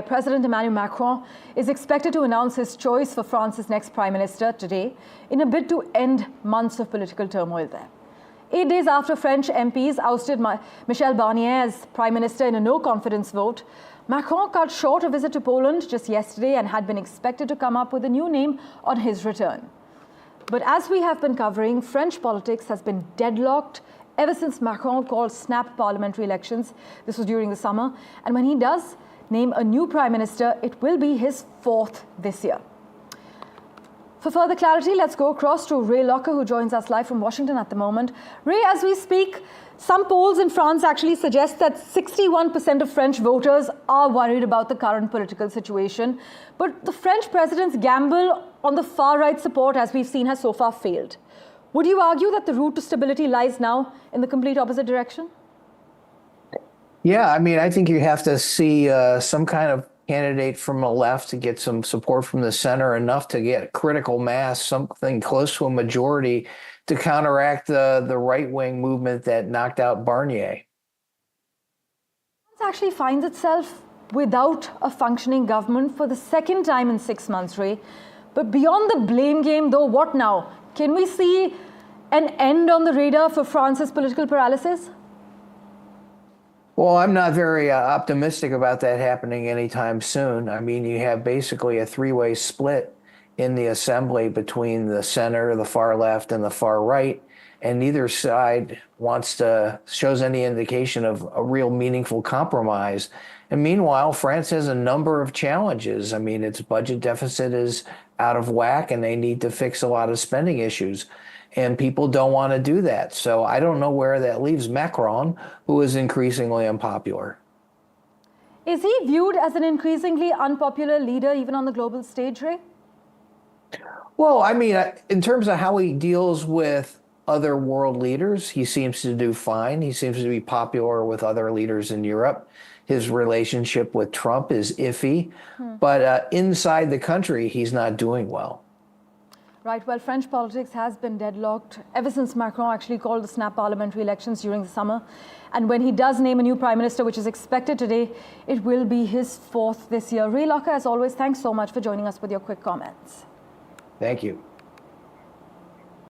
President Emmanuel Macron is expected to announce his choice for France's next prime minister today in a bid to end months of political turmoil there. 8 days after French MPs ousted Michel Barnier as prime minister in a no-confidence vote, Macron cut short a visit to Poland just yesterday and had been expected to come up with a new name on his return. But as we have been covering, French politics has been deadlocked ever since Macron called snap parliamentary elections. This was during the summer. And when he does name a new prime minister, it will be his fourth this year. For further clarity, let's go across to Ray Locker, who joins us live from Washington at the moment. Ray, as we speak, some polls in France actually suggest that 61% of French voters are worried about the current political situation. But the French president's gamble on the far-right support, as we've seen, has so far failed. Would you argue that the route to stability lies now in the complete opposite direction? Yeah, I mean, I think you have to see some kind of candidate from the left to get some support from the center, enough to get critical mass, something close to a majority to counteract the right-wing movement that knocked out Barnier. France actually finds itself without a functioning government for the second time in 6 months, Ray. But beyond the blame game, though, what now? Can we see an end on the radar for France's political paralysis? Well, I'm not very optimistic about that happening anytime soon. I mean, you have basically a three-way split in the assembly between the center, the far left, and the far right, and neither side shows any indication of a real meaningful compromise. And meanwhile, France has a number of challenges. I mean, its budget deficit is out of whack, and they need to fix a lot of spending issues. And people don't want to do that. So I don't know where that leaves Macron, who is increasingly unpopular. Is he viewed as an increasingly unpopular leader even on the global stage, Ray? Well, I mean, in terms of how he deals with other world leaders, he seems to do fine. He seems to be popular with other leaders in Europe. His relationship with Trump is iffy. But inside the country, he's not doing well. Right. Well, French politics has been deadlocked ever since Macron actually called the snap parliamentary elections during the summer. And when he does name a new prime minister, which is expected today, it will be his fourth this year. Ray Locker, as always, thanks so much for joining us with your quick comments. Thank you.